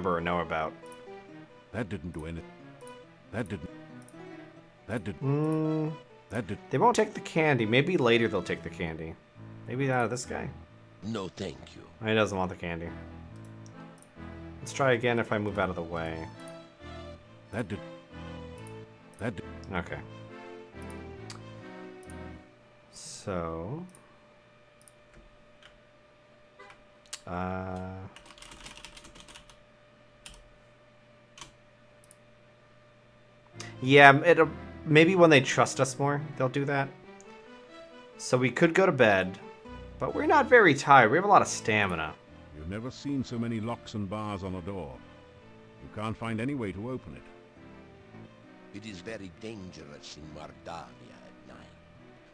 remember or know about. That didn't do anything. That didn't. That did. That did. They won't take the candy. Maybe later they'll take the candy. Maybe out of this guy. No, thank you. He doesn't want the candy. Let's try again if I move out of the way. That did. That did. Okay. So... yeah, it'll... maybe when they trust us more, they'll do that. So we could go to bed, but we're not very tired. We have a lot of stamina. You've never seen so many locks and bars on a door. You can't find any way to open it. It is very dangerous in Mardania at night.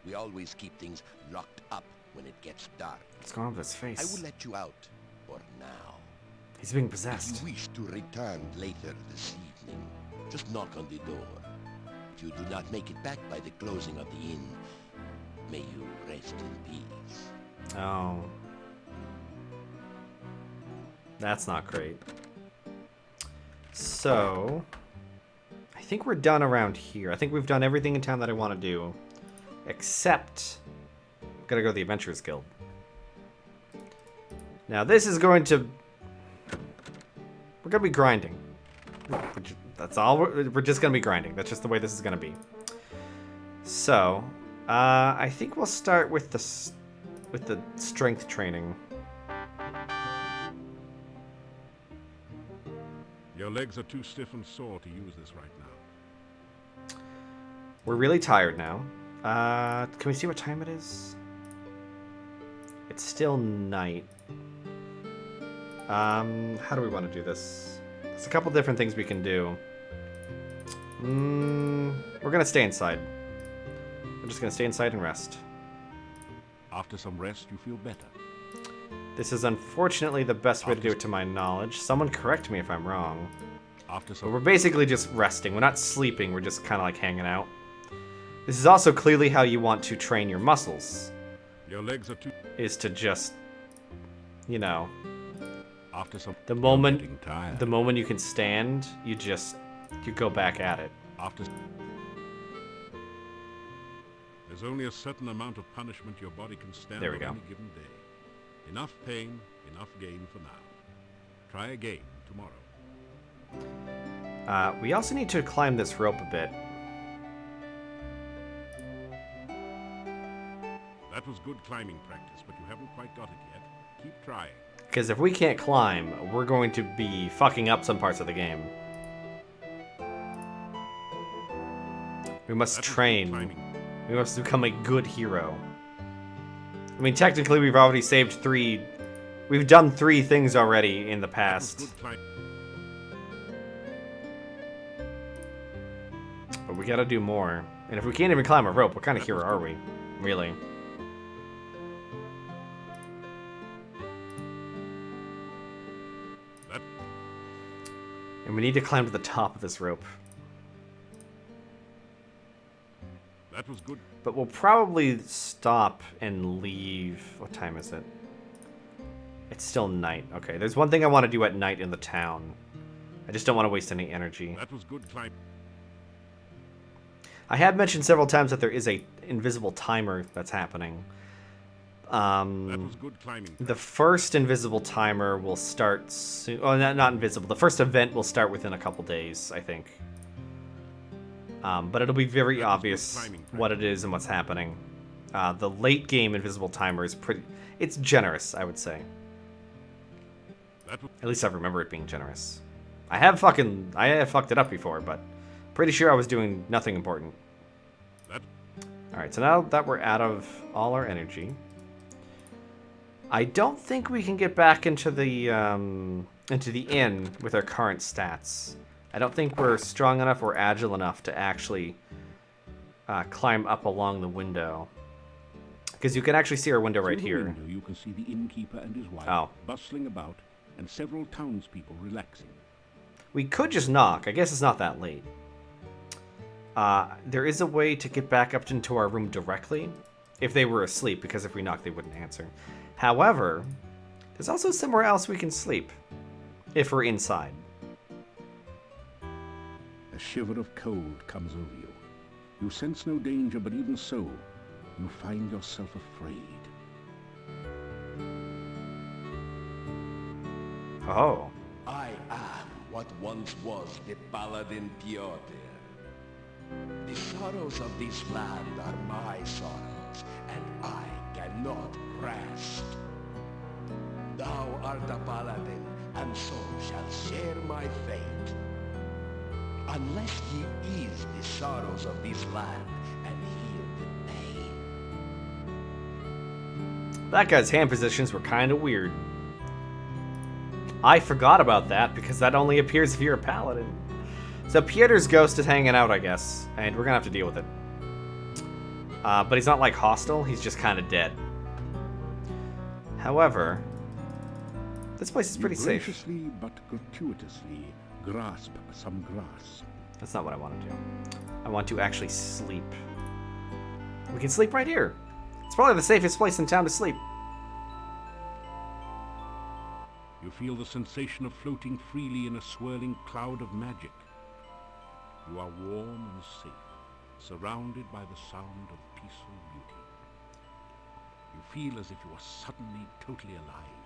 We always keep things locked up when it gets dark. What's going on with his I face? will let you out for now. He's being If possessed. you wish to return later this evening, just knock on the door. If you do not make it back by the closing of the inn, may you rest in peace. Oh. That's not great. So... I think we're done around here. I think we've done everything in town that I want to do. Except... I'm gonna go to the Adventurers Guild. Now this is going to... We're gonna be grinding. That's all. We're just gonna be grinding. That's just the way this is gonna be. So... I think we'll start with the strength training. Your legs are too stiff and sore to use this right now. We're really tired now. Can we see what time it is? It's still night. How do we want to do this? There's a couple different things we can do. We're gonna stay inside. We're just gonna stay inside and rest. After some rest, you feel better. This is unfortunately the best way to do it to my knowledge. Someone correct me if I'm wrong. After But some. we're basically just resting. We're not sleeping, we're just kind of like hanging out. This is also clearly how you want to train your muscles. Your legs are too. Is to just, you know, After some. the You're moment getting tired. the moment you can stand, you go back at it. After. There's only a certain amount of punishment your body can stand There we on go. any given day. Enough pain, enough gain for now. Try again tomorrow. We also need to climb this rope a bit. That was good climbing practice, but you haven't quite got it yet. Keep trying. Because if we can't climb, we're going to be fucking up some parts of the game. We must That was good train. climbing. We must become a good hero. I mean, technically, we've already saved 3... We've done 3 things already in the That was past. good climbing. But we gotta do more. And if we can't even climb a rope, what kind of hero are we? Really? That And we need to climb to the top of this rope. was good. But we'll probably stop and leave. What time is it? It's still night. Okay, there's one thing I want to do at night in the town. I just don't want to waste any energy. That was good climb. I have mentioned several times that there is a invisible timer that's happening. That was good climbing. The first invisible timer will start soon. Oh, not invisible. The first event will start within a couple days, I think. But it'll be very That was good obvious timing, what it is and what's happening. The late game invisible timer is pretty... It's generous, I would say. That was, At least I remember it being generous. I have fucked it up before, but pretty sure I was doing nothing important. that Alright, so now that we're out of all our energy, I don't think we can get back into the inn with our current stats. I don't think we're strong enough or agile enough to actually climb up along the window. Because you can actually see our window right through the here. window you can see the innkeeper and his wife Oh. bustling about, and several townspeople relaxing. We could just knock. I guess it's not that late. There is a way to get back up into our room directly if they were asleep, because if we knock, they wouldn't answer. However, there's also somewhere else we can sleep. if we're inside. A shiver of cold comes over you. You sense no danger, but even so, you find yourself afraid. Oh. I am what once was the Paladin Piotr. The sorrows of this land are my sorrows, and I cannot rest. Thou art a paladin, and so shall share my fate. Unless ye ease the sorrows of this land and heal the pain. That guy's hand positions were kind of weird. I forgot about that because that only appears if you're a paladin. So Pieter's ghost is hanging out, I guess, and we're gonna have to deal with it. But he's not like hostile, he's just kind of dead. However, this place is pretty safe. Graciously but gratuitously grasp some grass. That's not what I want to do. I want to actually sleep. We can sleep right here. It's probably the safest place in town to sleep. You feel the sensation of floating freely in a swirling cloud of magic. You are warm and safe, surrounded by the sound of peaceful beauty. You feel as if you are suddenly totally alive.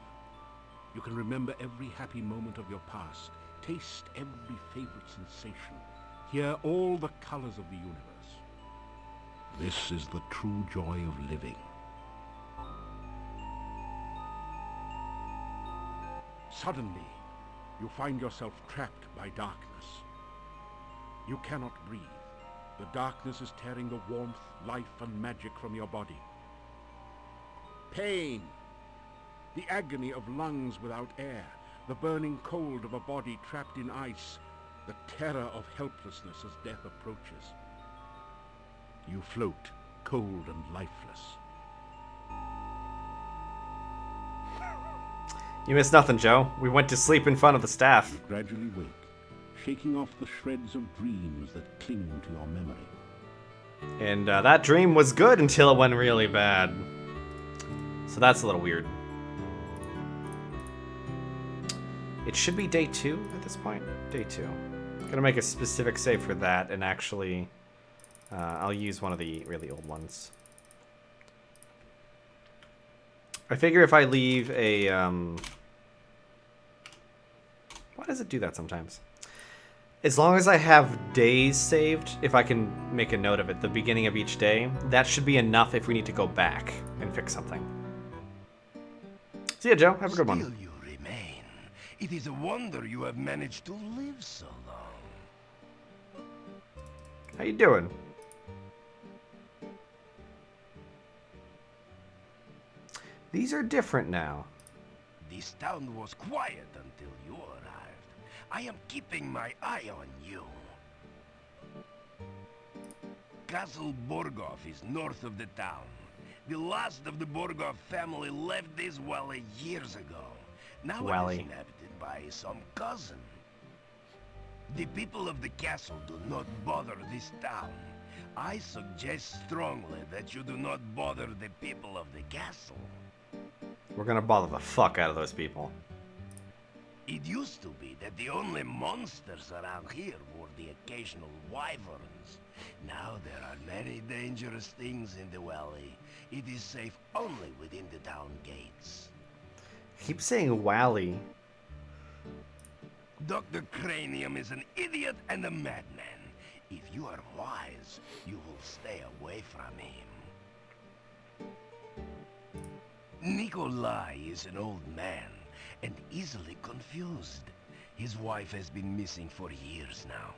You can remember every happy moment of your past, taste every favorite sensation, hear all the colors of the universe. This is the true joy of living. Suddenly, you find yourself trapped by darkness. You cannot breathe. The darkness is tearing the warmth, life, and magic from your body. Pain. The agony of lungs without air. The burning cold of a body trapped in ice. The terror of helplessness as death approaches. You float, cold and lifeless. You missed nothing, Joe. We went to sleep in front of the staff. You gradually wake, shaking off the shreds of dreams that cling to your memory. And that dream was good until it went really bad. So that's a little weird. It should be day 2 at this point. Day 2. Gonna make a specific save for that, and actually, I'll use one of the really old ones. I figure if I leave a, why does it do that sometimes? As long as I have days saved, if I can make a note of it, the beginning of each day, that should be enough if we need to go back and fix something. See ya, Joe. Have a good one. Still you remain. It is a wonder you have managed to live so long. How you doing? These are different now. This town was quiet until you arrived. I am keeping my eye on you. Castle Borgov is north of the town. The last of the Borgov family left this valley years ago. Now it is inhabited by some cousin. The people of the castle do not bother this town. I suggest strongly that you do not bother the people of the castle. We're gonna bother the fuck out of those people. It used to be that the only monsters around here were the occasional wyverns. Now there are many dangerous things in the valley. It is safe only within the town gates. Keep saying Wally. Dr. Cranium is an idiot and a madman. If you are wise, you will stay away from him. Nikolai is an old man and easily confused. His wife has been missing for years now.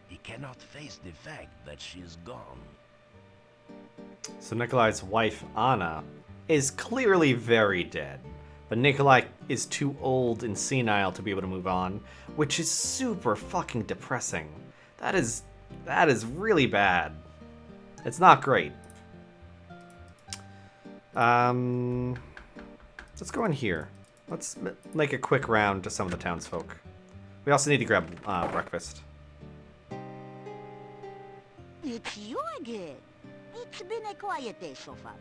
He cannot face the fact that she is gone. So Nikolai's wife, Anna, is clearly very dead. But Nikolai is too old and senile to be able to move on, which is super fucking depressing. That is really bad. It's not great. Let's go in here. Let's make a quick round to some of the townsfolk. We also need to grab breakfast. It's you again. It's been a quiet day so far.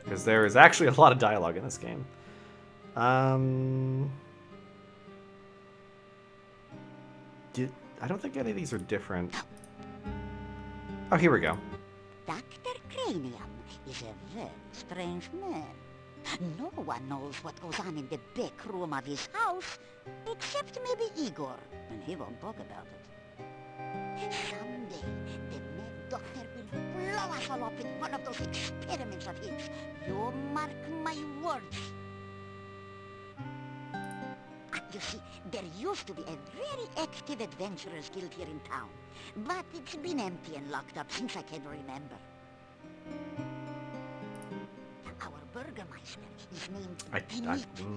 Because there is actually a lot of dialogue in this game. I don't think any of these are different. Oh, here we go. Dr. Cranium is a very strange man. No one knows what goes on in the back room of his house, except maybe Igor, and he won't talk about it. Someday, the mad doctor will blow us all up in one of those experiments of his. You mark my words. You see, there used to be a very active adventurers guild here in town, but it's been empty and locked up since I can remember. Our burgomaster is named Dimitri.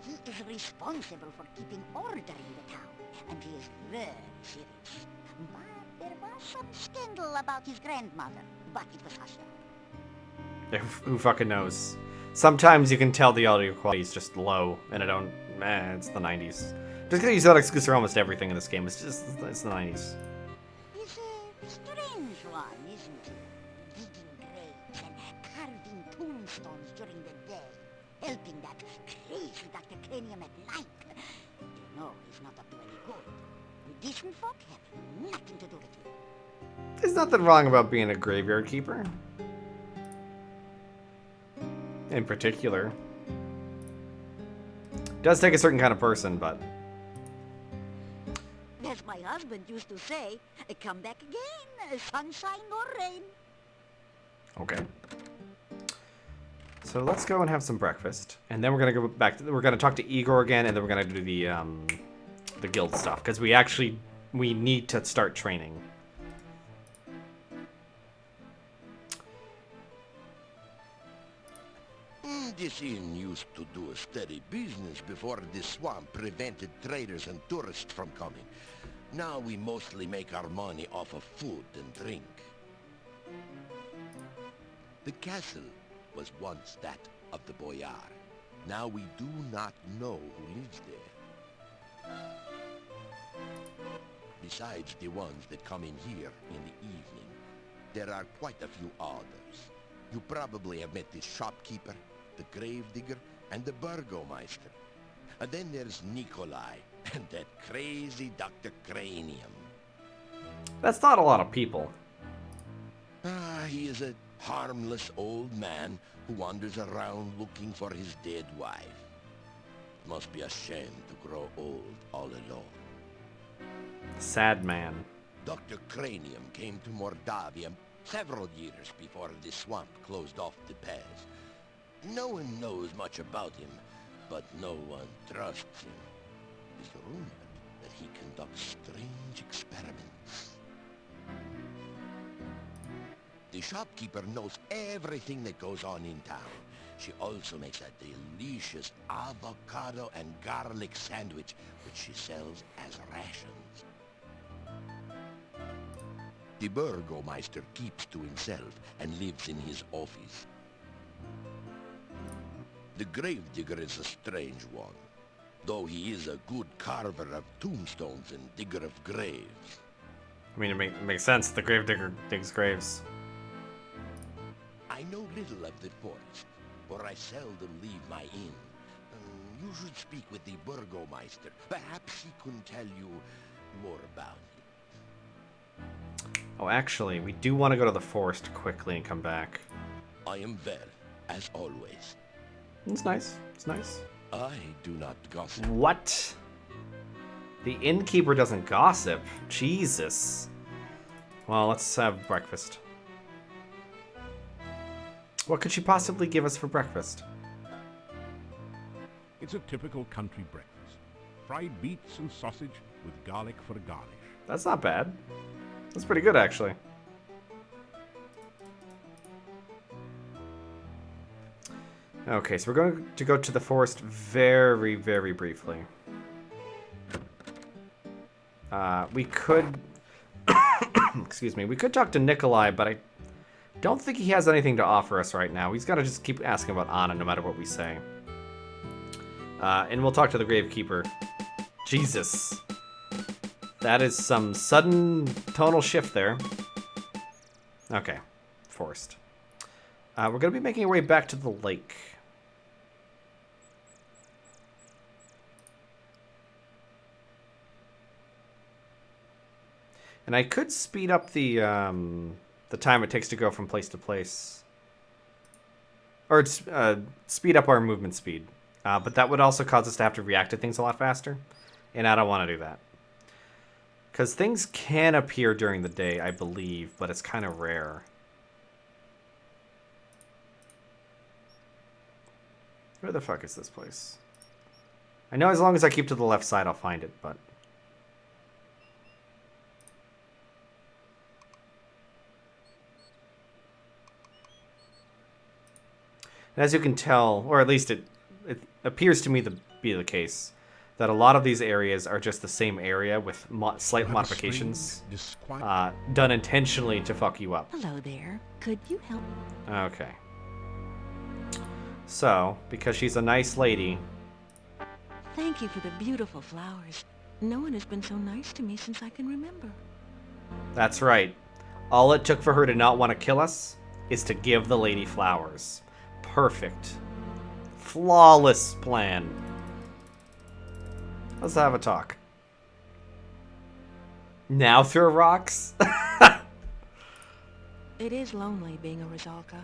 He is responsible for keeping order in the town, and he is very serious. But there was some scandal about his grandmother, but it was hushed up. Who fucking knows? Sometimes you can tell the audio quality is just low, and I don't. It's the 90s. Just gonna use that excuse for almost everything in this game. It's the 90s. He's a strange one, isn't he? Digging graves and carving tombstones during the day, helping that crazy Dr. Cranium at night. You know he's not up to any good. Decent folk have nothing to do with him. There's nothing wrong about being a graveyard keeper. In particular. Does take a certain kind of person, but... As my husband used to say, come back again, sunshine or rain. Okay. So let's go and have some breakfast, and then we're gonna go back. We're gonna talk to Igor again, and then we're gonna do the guild stuff because we need to start training. This inn used to do a steady business before this swamp prevented traders and tourists from coming. Now we mostly make our money off of food and drink. The castle was once that of the boyar. Now we do not know who lives there. Besides the ones that come in here in the evening, there are quite a few others. You probably have met the shopkeeper, the gravedigger, and the burgomeister. And then there's Nikolai, and that crazy Dr. Cranium. That's not a lot of people. He is a harmless old man who wanders around looking for his dead wife. Must be a shame to grow old all alone. Sad man. Dr. Cranium came to Mordavia several years before the swamp closed off the pass. No one knows much about him, but no one trusts him. It is rumored that he conducts strange experiments. The shopkeeper knows everything that goes on in town. She also makes a delicious avocado and garlic sandwich, which she sells as rations. The burgomeister keeps to himself and lives in his office. The gravedigger is a strange one, though he is a good carver of tombstones and digger of graves. I mean, it makes sense. The gravedigger digs graves. I know little of the forest, for I seldom leave my inn. You should speak with the burgomeister. Perhaps he can tell you more about it. Oh, actually, we do want to go to the forest quickly and come back. I am there, as always. It's nice. It's nice. I do not gossip. What? The innkeeper doesn't gossip? Jesus. Well, let's have breakfast. What could she possibly give us for breakfast? It's a typical country breakfast. Fried beets and sausage with garlic for a garnish. That's not bad. That's pretty good, actually. Okay, so we're going to go to the forest very, very briefly. We could... excuse me. We could talk to Nikolai, but I don't think he has anything to offer us right now. He's got to just keep asking about Anna no matter what we say. And we'll talk to the Gravekeeper. Jesus. That is some sudden tonal shift there. Okay. Forest. We're going to be making our way back to the lake. And I could speed up the time it takes to go from place to place. Or speed up our movement speed. But that would also cause us to have to react to things a lot faster. And I don't want to do that. Because things can appear during the day, I believe, but it's kind of rare. Where the fuck is this place? I know as long as I keep to the left side, I'll find it, but... And as you can tell, or at least it appears to me to be the case, that a lot of these areas are just the same area with slight modifications done intentionally to fuck you up. Hello there. Could you help? Okay. So, because she's a nice lady... Thank you for the beautiful flowers. No one has been so nice to me since I can remember. That's right. All it took for her to not want to kill us is to give the lady flowers. Perfect. Flawless plan. Let's have a talk. Now throw rocks? It is lonely being a Rizalka.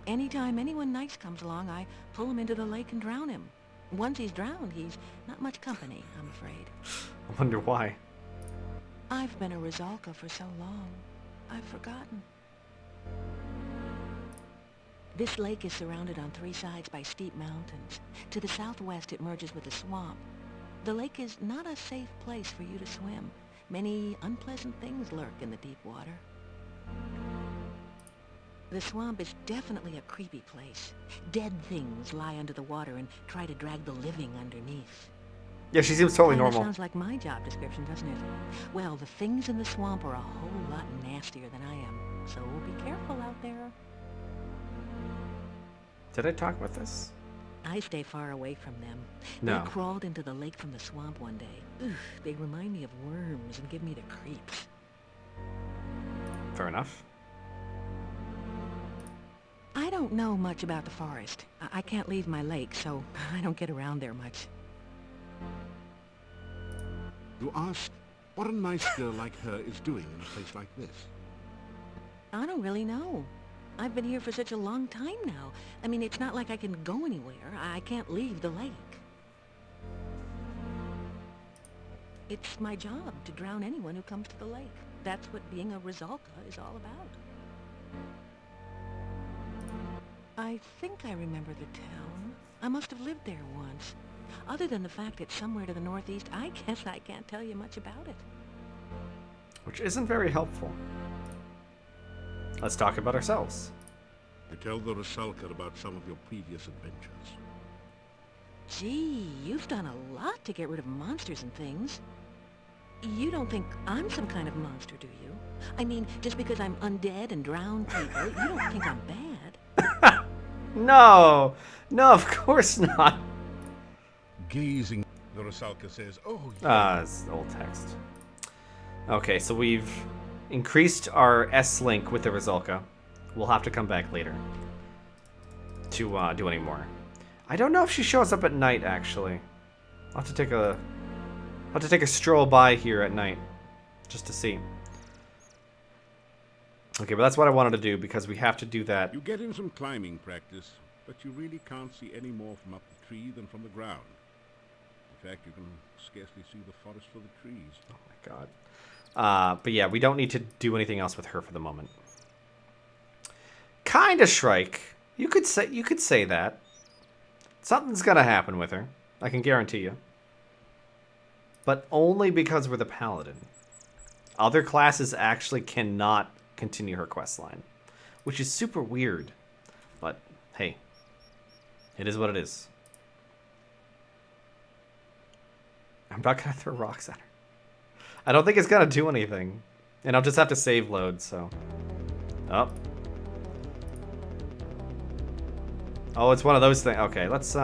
Anytime anyone nice comes along, I pull him into the lake and drown him. Once he's drowned, he's not much company, I'm afraid. I wonder why. I've been a Rizalka for so long, I've forgotten. This lake is surrounded on 3 sides by steep mountains. To the southwest, it merges with a swamp. The lake is not a safe place for you to swim. Many unpleasant things lurk in the deep water. The swamp is definitely a creepy place. Dead things lie under the water and try to drag the living underneath. Yeah, she seems totally Kinda normal. Sounds like my job description, doesn't it? Well, the things in the swamp are a whole lot nastier than I am, so be careful out there. Did I talk about this? I stay far away from them. No. They crawled into the lake from the swamp one day. Oof, they remind me of worms and give me the creeps. Fair enough. I don't know much about the forest. I can't leave my lake, so I don't get around there much. You ask what a nice girl like her is doing in a place like this. I don't really know. I've been here for such a long time now. I mean, it's not like I can go anywhere. I can't leave the lake. It's my job to drown anyone who comes to the lake. That's what being a Rizalka is all about. I think I remember the town. I must have lived there once. Other than the fact it's somewhere to the northeast, I guess I can't tell you much about it. Which isn't very helpful. Let's talk about ourselves. You tell the Rusalka about some of your previous adventures. Gee, you've done a lot to get rid of monsters and things. You don't think I'm some kind of monster, do you? I mean, just because I'm undead and drown people, you don't think I'm bad? No! No, of course not. Gazing, the Rusalka says, "Oh, yeah." It's old text. Okay, so we've increased our S-link with the Rizalka. We'll have to come back later to do any more. I don't know if she shows up at night, actually. I'll have to take a stroll by here at night just to see. Okay, but that's what I wanted to do because we have to do that. You get in some climbing practice, but you really can't see any more from up the tree than from the ground. In fact, you can scarcely see the forest for the trees. Oh my god. But yeah, we don't need to do anything else with her for the moment. Kinda Shrike. You could say that. Something's gonna happen with her. I can guarantee you. But only because we're the paladin. Other classes actually cannot continue her quest line, which is super weird. But hey, it is what it is. I'm not gonna throw rocks at her. I don't think it's gonna do anything. And I'll just have to save load, so. Oh. Oh, it's one of those things. Okay, let's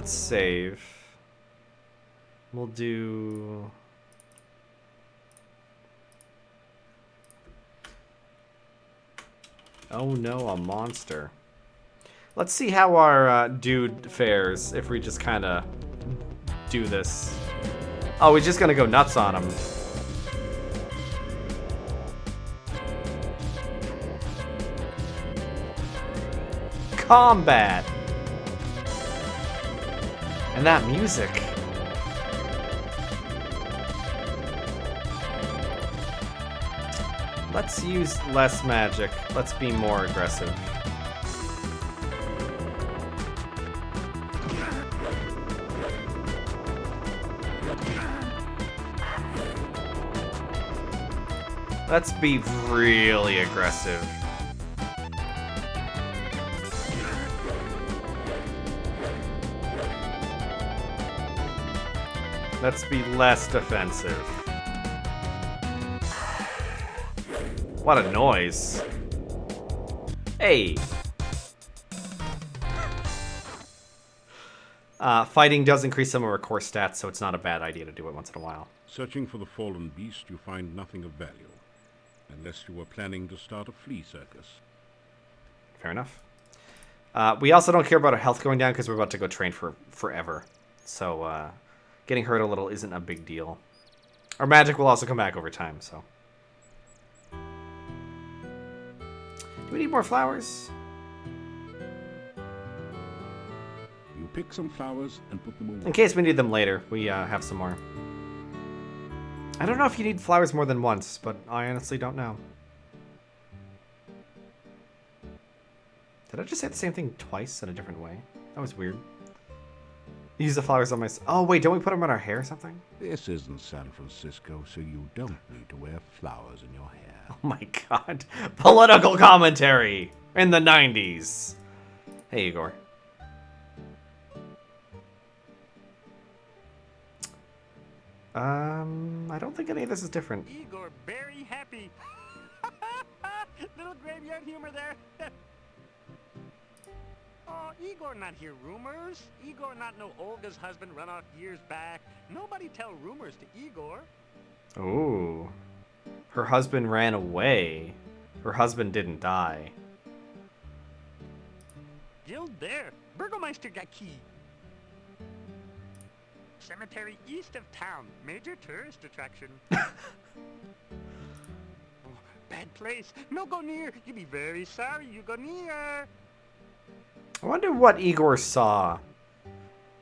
save. We'll do... Oh no, a monster. Let's see how our dude fares if we just kind of do this. Oh, he's just gonna go nuts on him. combat. And that music. Let's use less magic. Let's be more aggressive. Let's be really aggressive. Let's be less defensive. What a noise. Hey. Fighting does increase some of our core stats, so it's not a bad idea to do it once in a while. Searching for the fallen beast, you find nothing of value. Unless you were planning to start a flea circus. Fair enough. We also don't care about our health going down because we're about to go train for forever. So getting hurt a little isn't a big deal. Our magic will also come back over time, so. Do we need more flowers? You pick some flowers and put them away. In case we need them later, we have some more. I don't know if you need flowers more than once, but I honestly don't know. Did I just say the same thing twice in a different way? That was weird. Use the flowers on my... Oh, wait, don't we put them on our hair or something? This isn't San Francisco, so you don't need to wear flowers in your hair. Oh my god. Political commentary in the 90s. Hey, Igor. I don't think any of this is different. Igor, very happy. Little graveyard humor there. Oh, Igor not hear rumors. Igor not know Olga's husband run off years back. Nobody tell rumors to Igor. Ooh. Her husband ran away. Her husband didn't die. Guild there. Burgomeister got key. Cemetery east of town. Major tourist attraction. Oh, bad place. No go near. You be very sorry you go near. I wonder what Igor saw.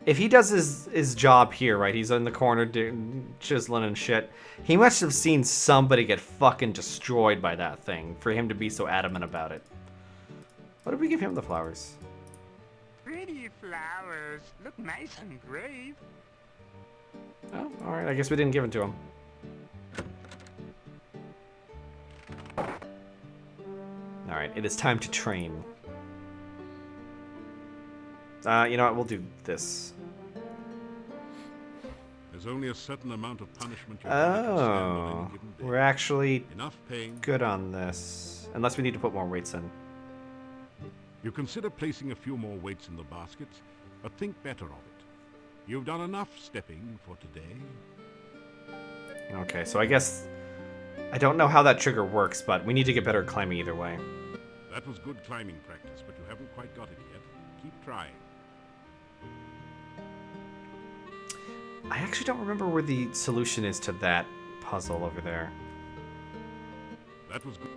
If he does his job here, right? He's in the corner chiseling and shit. He must have seen somebody get fucking destroyed by that thing for him to be so adamant about it. What did we give him the flowers? Pretty flowers. Look nice on grave. Oh, alright. I guess we didn't give it to him. Alright, it is time to train. You know what? We'll do this. There's only a certain amount of punishment your body can stand on Oh, any given day. we're actually Enough pain. good on this. Unless we need to put more weights in. You consider placing a few more weights in the baskets, but think better of it. You've done enough stepping for today. Okay, so I guess... I don't know how that trigger works, but we need to get better at climbing either way. That was good climbing practice, but you haven't quite got it yet. Keep trying. I actually don't remember where the solution is to that puzzle over there. That was good.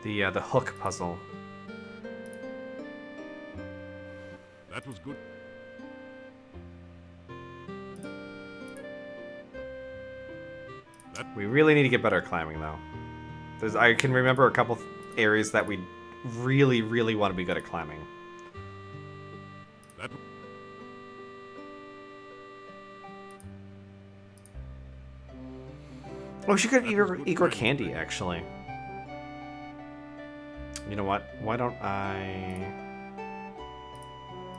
The hook puzzle. That was good. We really need to get better at climbing, though. I can remember a couple areas that we really, really want to be good at climbing. That. Oh, she could Igor candy, actually. You know what? Why don't I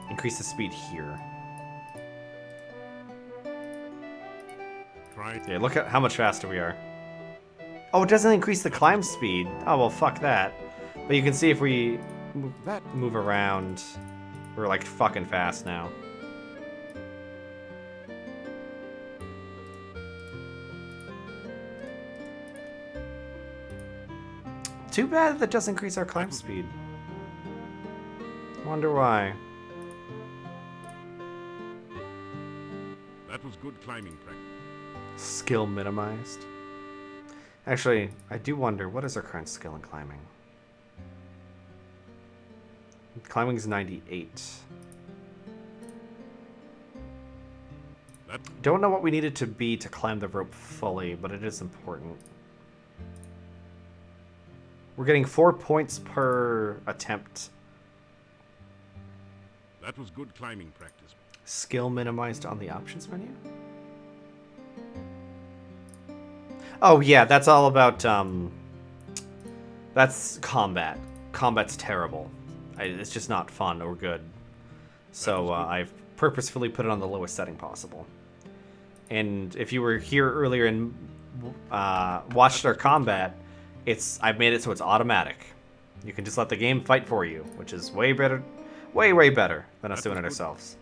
increase the speed here? Try. Yeah, look at how much faster we are. Oh, it doesn't increase the climb speed. Oh, well, fuck that. But you can see if we move around, we're like fucking fast now. Too bad that doesn't increase our climb speed. Wonder why. That was good climbing practice. Skill minimized. Actually, I do wonder, what is our current skill in climbing? Climbing's 98. Don't know what we need it to be to climb the rope fully, but it is important. We're getting 4 points per attempt. That was good climbing practice. Skill minimized on the options menu? Oh yeah, that's all about, that's combat. Combat's terrible. It's just not fun or good. So I've purposefully put it on the lowest setting possible. And if you were here earlier and watched our combat, I've made it so it's automatic. You can just let the game fight for you, which is way better, way better than us doing it ourselves.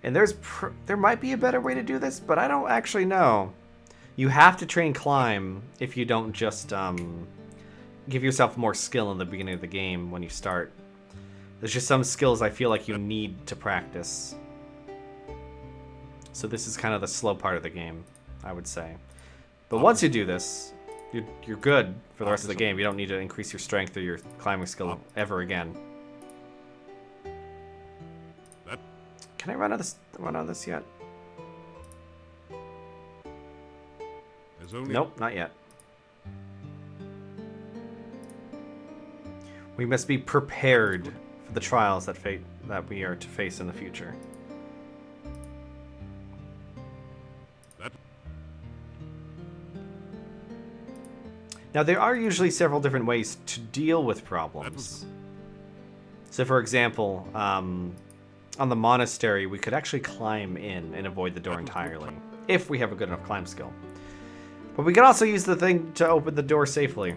And there might be a better way to do this, but I don't actually know. You have to train climb if you don't just give yourself more skill in the beginning of the game when you start. There's just some skills I feel like you need to practice. So this is kind of the slow part of the game, I would say. But once you do this, you're good for the rest of the game. You don't need to increase your strength or your climbing skill ever again. Can I run out of this yet? Nope, not yet. We must be prepared for the trials that we are to face in the future. Now, there are usually several different ways to deal with problems. So, for example, on the monastery, we could actually climb in and avoid the door entirely, if we have a good enough climb skill. But we can also use the thing to open the door safely,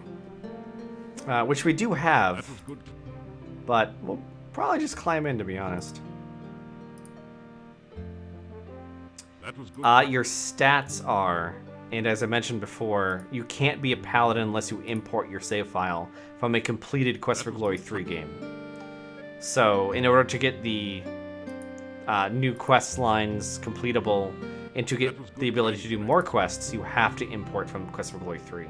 which we do have, but we'll probably just climb in, to be honest. Your stats are, and as I mentioned before, you can't be a paladin unless you import your save file from a completed Quest for Glory 3 game. So, in order to get the new quest lines completable and to get the ability to do more quests, you have to import from Quest for Glory 3.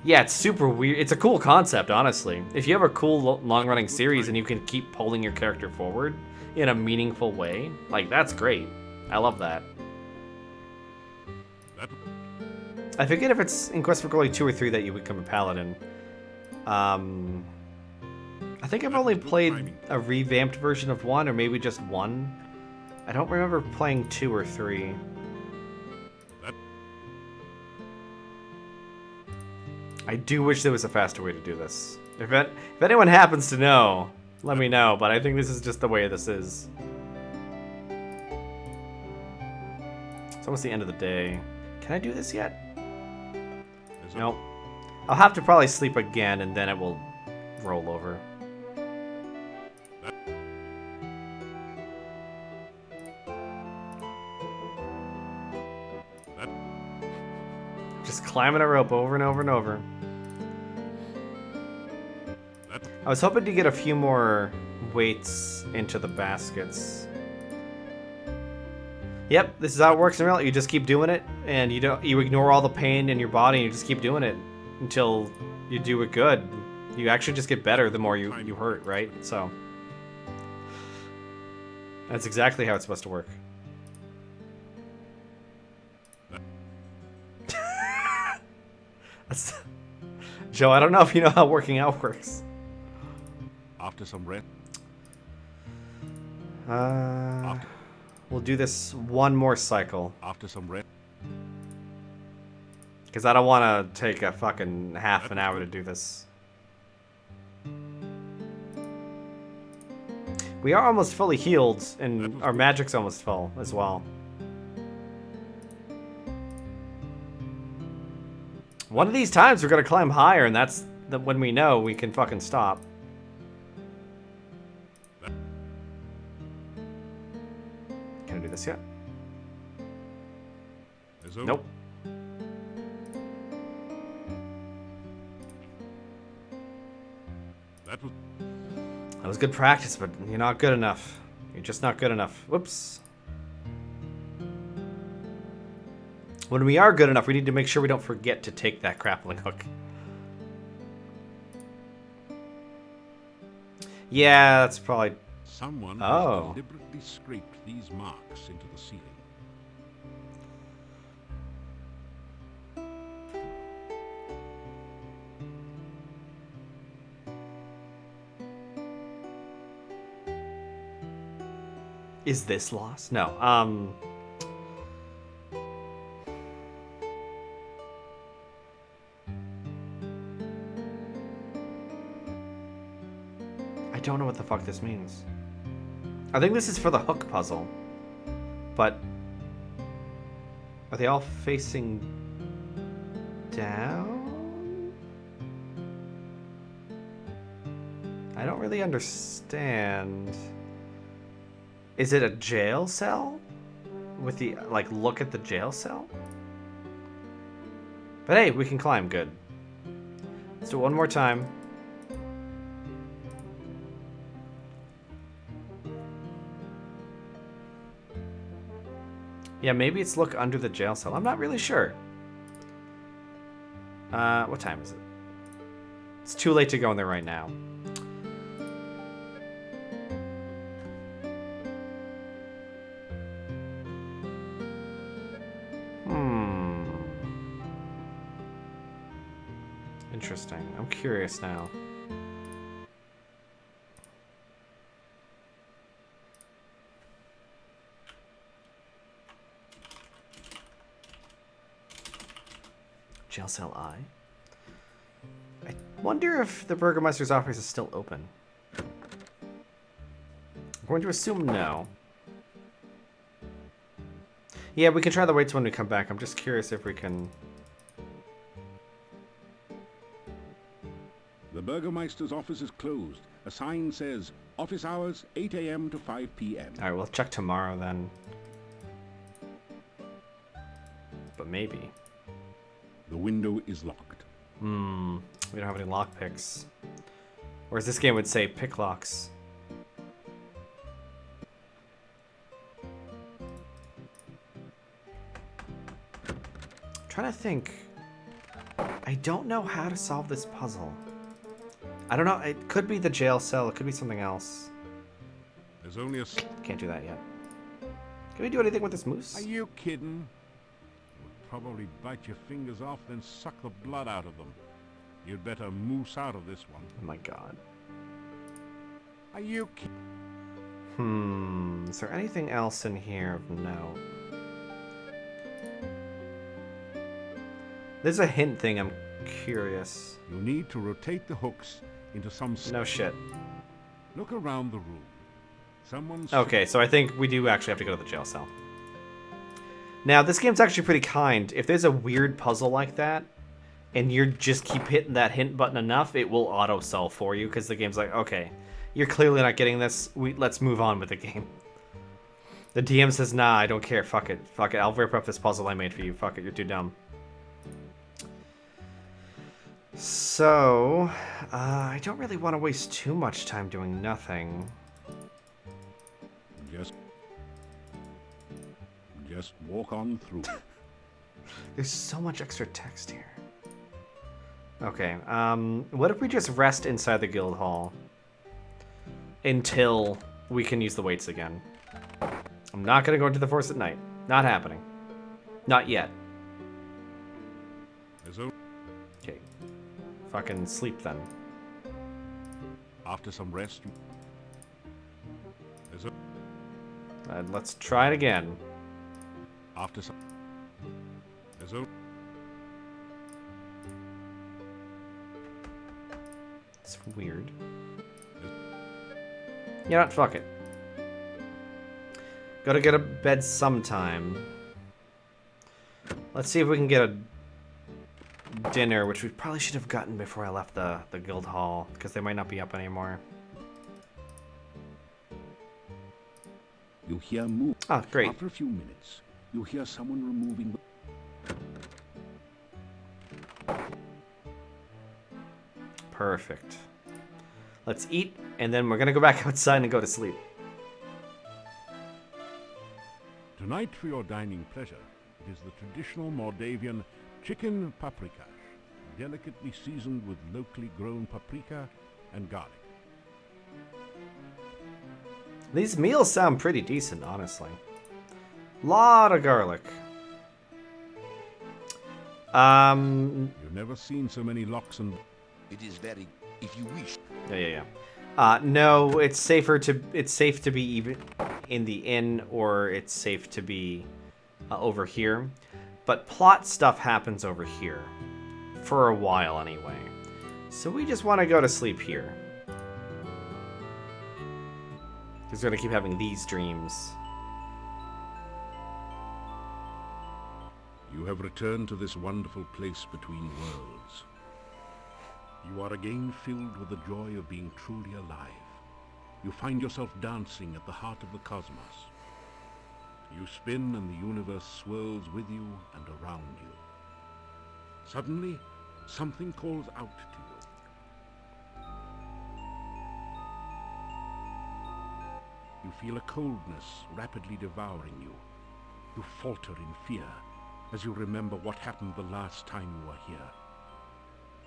Yeah, it's super weird. It's a cool concept, honestly. If you have a cool long-running series and you can keep pulling your character forward in a meaningful way, like, that's great. I love that. I forget if it's in Quest for Glory 2 or 3 that you become a paladin. I think I've only played a revamped version of 1, or maybe just 1. I don't remember playing 2 or 3. I do wish there was a faster way to do this. If anyone happens to know, let me know, but I think this is just the way this is. It's almost the end of the day. Can I do this yet? Nope. I'll have to probably sleep again, and then it will roll over. Just climbing a rope over and over and over. I was hoping to get a few more weights into the baskets. Yep, this is how it works in real life. You just keep doing it, and you ignore all the pain in your body, and you just keep doing it until you do it good. You actually just get better the more you hurt, right? So that's exactly how it's supposed to work. Joe, I don't know if you know how working out works. After some rest. We'll do this one more cycle. After some rest. Because I don't want to take a fucking half an hour to do this. We are almost fully healed, and our magic's almost full as well. One of these times we're gonna climb higher, and that's when we know we can fucking stop. Can I do this yet? Nope. That was good practice, but you're not good enough. You're just not good enough. Whoops. When we are good enough, we need to make sure we don't forget to take that grappling hook. Yeah, that's probably... Someone Oh. has deliberately scraped these marks into the ceiling. Is this lost? No. I don't know what the fuck this means. I think this is for the hook puzzle. But are they all facing down? I don't really understand. Is it a jail cell? With the, like, look at the jail cell? But hey, we can climb, good. Let's do it one more time. Yeah, maybe it's look under the jail cell. I'm not really sure. What time is it? It's too late to go in there right now. Interesting. I'm curious now. Jail cell I. I wonder if the Burgermeister's office is still open. I'm going to assume no. Yeah, we can try the weights when we come back. I'm just curious if we can... The Burgermeister's office is closed. A sign says, office hours 8 a.m. to 5 p.m. Alright, we'll check tomorrow then. But maybe. The window is locked. We don't have any lockpicks. Whereas this game would say pick locks. I'm trying to think. I don't know how to solve this puzzle. I don't know. It could be the jail cell. It could be something else. There's only a... Can't do that yet. Can we do anything with this moose? Are you kidding? Would probably bite your fingers off, then suck the blood out of them. You'd better moose out of this one. Oh my god. Are you kidding? Is there anything else in here of note? There's a hint thing. I'm curious. You need to rotate the hooks into some... No shit. Look around the room. Someone's... Okay, so I think we do actually have to go to the jail cell. Now, this game's actually pretty kind. If there's a weird puzzle like that, and you just keep hitting that hint button enough, it will auto-solve for you, because the game's like, okay, you're clearly not getting this. Let's move on with the game. The DM says, nah, I don't care. Fuck it. Fuck it. I'll rip up this puzzle I made for you. Fuck it. You're too dumb. So, I don't really want to waste too much time doing nothing. Just walk on through. There's so much extra text here. Okay, what if we just rest inside the guild hall until we can use the weights again? I'm not gonna go into the forest at night. Not happening. Not yet. Okay. Fucking sleep then. After some rest, Let's try it again. after some... It's weird. You know what? Fuck it. Gotta get a bed sometime. Let's see if we can get a dinner, which we probably should have gotten before I left the guild hall, because they might not be up anymore. You hear move. Oh, great. After a few minutes, you hear someone removing the... Perfect. Let's eat, and then we're gonna go back outside and go to sleep. Tonight, for your dining pleasure, It is the traditional Moldavian chicken paprikash, delicately seasoned with locally grown paprika and garlic. These meals sound pretty decent, honestly. Lot of garlic. You've never seen so many locks and... It is very, if you wish. Yeah. No, it's safe to be even in the inn, or it's safe to be over here. But plot stuff happens over here. For a while, anyway. So we just want to go to sleep here. Because we're going to keep having these dreams. You have returned to this wonderful place between worlds. You are again filled with the joy of being truly alive. You find yourself dancing at the heart of the cosmos. You spin and the universe swirls with you and around you. Suddenly, something calls out to you. You feel a coldness rapidly devouring you. You falter in fear as you remember what happened the last time you were here.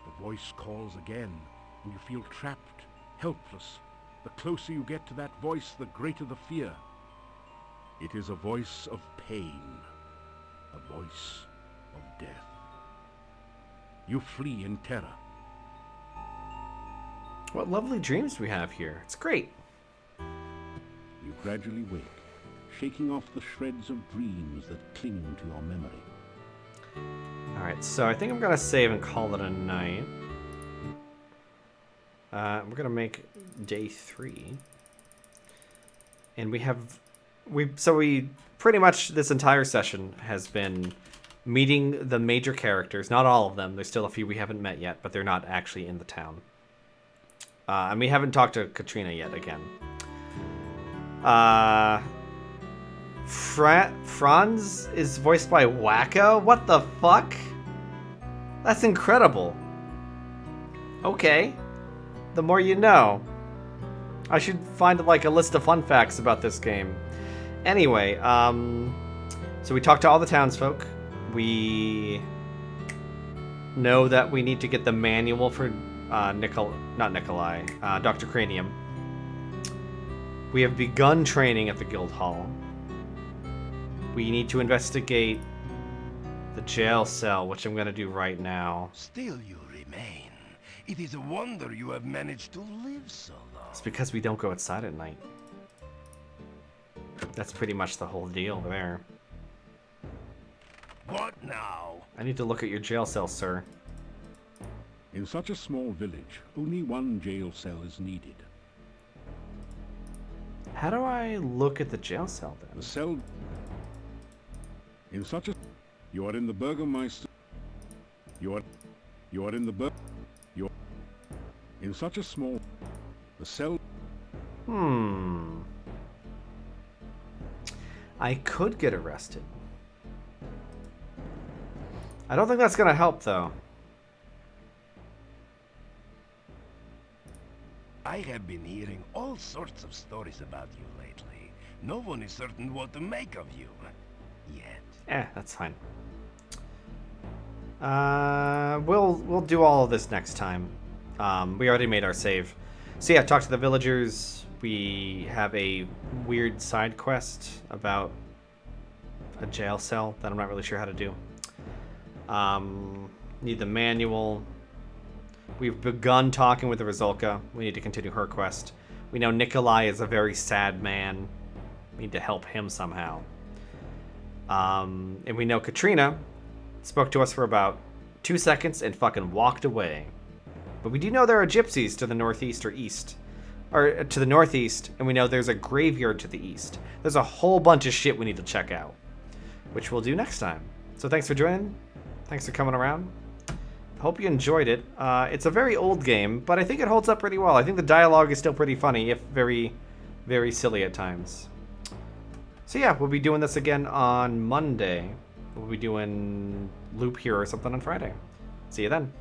The voice calls again, and you feel trapped, helpless. The closer you get to that voice, the greater the fear. It is a voice of pain, a voice of death. You flee in terror. What lovely dreams we have here. It's great. You gradually wake, shaking off the shreds of dreams that cling to your memory. Alright, so I think I'm going to save and call it a night. We're going to make day 3. And we pretty much this entire session has been meeting the major characters. Not all of them. There's still a few we haven't met yet, but they're not actually in the town. And we haven't talked to Katrina yet again. Franz is voiced by Wacko? What the fuck? That's incredible. Okay. The more you know. I should find like a list of fun facts about this game. Anyway, so we talked to all the townsfolk. We know that we need to get the manual for Dr. Cranium. We have begun training at the guild hall. We need to investigate the jail cell, which I'm going to do right now. Still you remain. It is a wonder you have managed to live so long. It's because we don't go outside at night. That's pretty much the whole deal there. What now? I need to look at your jail cell, sir. In such a small village, only one jail cell is needed. How do I look at the jail cell then? The cell... In such a... You are in the Burgermeister... You are in the You're... In such a small... The cell... I could get arrested. I don't think that's gonna help, though. I have been hearing all sorts of stories about you lately. No one is certain what to make of you. Yet. That's fine. We'll do all of this next time. We already made our save. So yeah, talk to the villagers. We have a weird side quest about a jail cell that I'm not really sure how to do. Need the manual. We've begun talking with the Rizulka. We need to continue her quest. We know Nikolai is a very sad man. We need to help him somehow. And we know Katrina spoke to us for about 2 seconds and fucking walked away. But we do know there are gypsies to the northeast or east. Or to the northeast, and we know there's a graveyard to the east. There's a whole bunch of shit we need to check out, which we'll do next time. So thanks for joining. Thanks for coming around. Hope you enjoyed it. It's a very old game, but I think it holds up pretty well. I think the dialogue is still pretty funny, if very, very silly at times. So yeah, we'll be doing this again on Monday. We'll be doing Loop Hero or something on Friday. See you then.